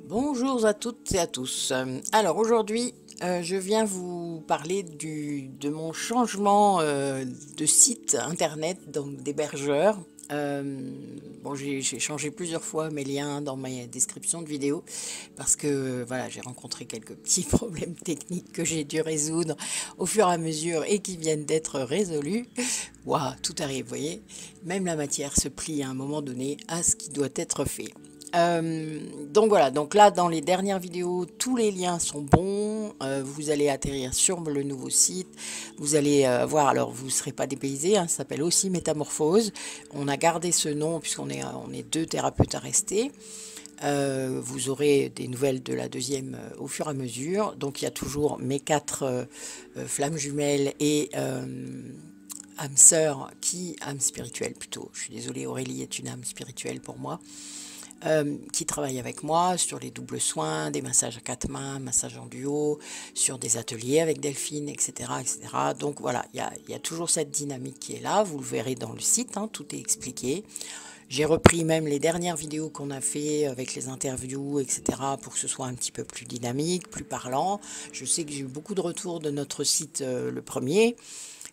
Bonjour à toutes et à tous. Alors aujourd'hui, je viens vous parler de mon changement de site internet, donc d'hébergeur. Bon, j'ai changé plusieurs fois mes liens dans mes descriptions de vidéos parce que voilà, j'ai rencontré quelques petits problèmes techniques que j'ai dû résoudre au fur et à mesure et qui viennent d'être résolus. Waouh, tout arrive, vous voyez. Même la matière se plie à un moment donné à ce qui doit être fait. Donc voilà, donc là dans les dernières vidéos, tous les liens sont bons, vous allez atterrir sur le nouveau site, vous allez voir, alors vous ne serez pas dépaysé, hein, ça s'appelle aussi Métamorphose, on a gardé ce nom puisqu'on est deux thérapeutes à rester. Vous aurez des nouvelles de la deuxième au fur et à mesure, donc il y a toujours mes quatre flammes jumelles et âme sœur, âme spirituelle plutôt, je suis désolée, Aurélie est une âme spirituelle pour moi, qui travaille avec moi sur les doubles soins, des massages à quatre mains, massages en duo, sur des ateliers avec Delphine, etc. etc. Donc voilà, il y a toujours cette dynamique qui est là, vous le verrez dans le site, hein, tout est expliqué. J'ai repris même les dernières vidéos qu'on a fait avec les interviews, etc. pour que ce soit un petit peu plus dynamique, plus parlant. Je sais que j'ai eu beaucoup de retours de notre site, le premier,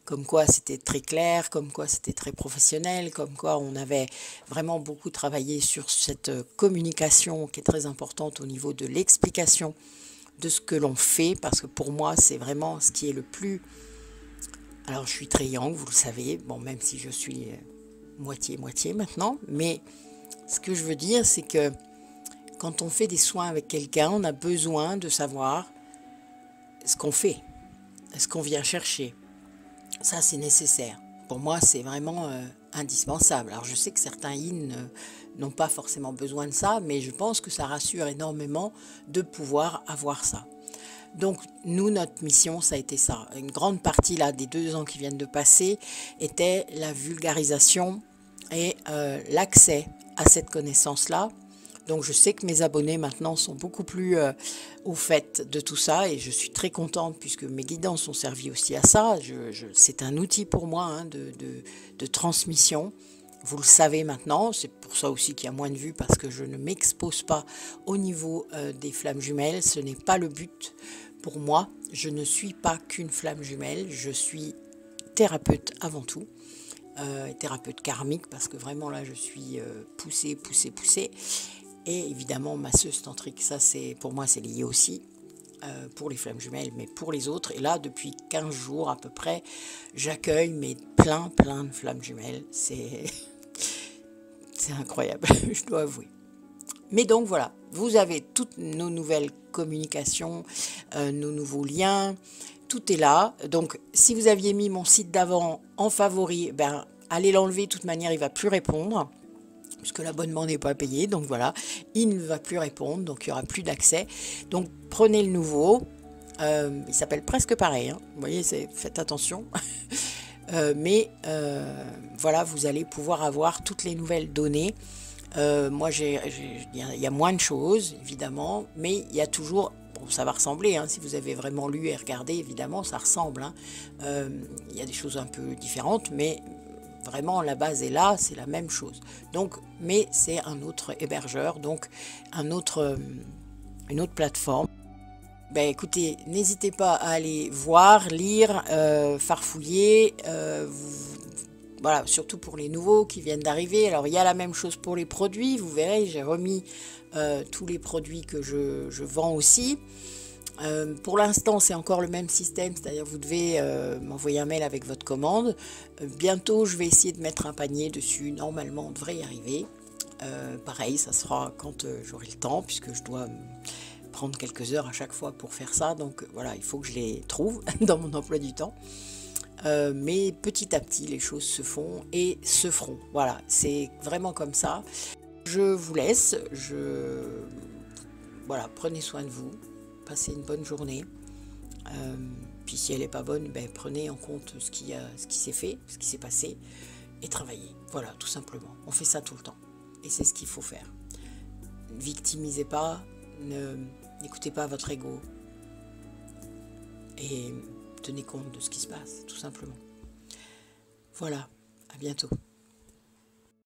comme quoi c'était très clair, comme quoi c'était très professionnel, comme quoi on avait vraiment beaucoup travaillé sur cette communication qui est très importante au niveau de l'explication de ce que l'on fait, parce que pour moi c'est vraiment ce qui est le plus... Alors je suis très yang, vous le savez, bon même si je suis moitié-moitié maintenant, mais ce que je veux dire c'est que quand on fait des soins avec quelqu'un, on a besoin de savoir ce qu'on fait, ce qu'on vient chercher. Ça, c'est nécessaire. Pour moi, c'est vraiment indispensable. Alors, je sais que certains yin n'ont pas forcément besoin de ça, mais je pense que ça rassure énormément de pouvoir avoir ça. Donc, nous, notre mission, ça a été ça. Une grande partie là, des 2 ans qui viennent de passer était la vulgarisation et l'accès à cette connaissance-là. Donc je sais que mes abonnés maintenant sont beaucoup plus au fait de tout ça et je suis très contente puisque mes guidances ont servi aussi à ça. C'est un outil pour moi, hein, de transmission. Vous le savez maintenant, c'est pour ça aussi qu'il y a moins de vues parce que je ne m'expose pas au niveau des flammes jumelles. Ce n'est pas le but pour moi. Je ne suis pas qu'une flamme jumelle, je suis thérapeute avant tout. Thérapeute karmique parce que vraiment là je suis poussée. Et évidemment, masseuse tantrique, ça c'est pour moi c'est lié aussi pour les flammes jumelles, mais pour les autres. Et là, depuis 15 jours à peu près, j'accueille mais plein de flammes jumelles. C'est incroyable, je dois avouer. Mais donc voilà, vous avez toutes nos nouvelles communications, nos nouveaux liens, tout est là. Donc si vous aviez mis mon site d'avant en favori, ben allez l'enlever, de toute manière il ne va plus répondre puisque l'abonnement n'est pas payé, donc voilà, il ne va plus répondre, donc il n'y aura plus d'accès. Donc prenez le nouveau, il s'appelle presque pareil, hein. Vous voyez, faites attention. Voilà, vous allez pouvoir avoir toutes les nouvelles données. Moi, il y a moins de choses, évidemment, mais il y a toujours... Bon, ça va ressembler, hein, si vous avez vraiment lu et regardé, évidemment, ça ressemble. Hein. Il y a des choses un peu différentes, mais... Vraiment, la base est là, c'est la même chose. Donc, mais c'est un autre hébergeur, donc une autre plateforme. Ben, écoutez, n'hésitez pas à aller voir, lire, farfouiller. Voilà, surtout pour les nouveaux qui viennent d'arriver. Alors, il y a la même chose pour les produits. Vous verrez, j'ai remis tous les produits que je vends aussi. Pour l'instant, c'est encore le même système, c'est-à-dire vous devez m'envoyer un mail avec votre commande. Bientôt, je vais essayer de mettre un panier dessus. Normalement, on devrait y arriver. Pareil, ça sera quand j'aurai le temps, puisque je dois prendre quelques heures à chaque fois pour faire ça. Donc voilà, il faut que je les trouve dans mon emploi du temps. Mais petit à petit, les choses se font et se feront. Voilà, c'est vraiment comme ça. Je vous laisse. Voilà, prenez soin de vous. Passez une bonne journée. Puis si elle n'est pas bonne, ben, prenez en compte ce qui s'est fait, ce qui s'est passé, et travaillez. Voilà, tout simplement. On fait ça tout le temps. Et c'est ce qu'il faut faire. Ne victimisez pas, n'écoutez pas votre ego. Et tenez compte de ce qui se passe, tout simplement. Voilà, à bientôt.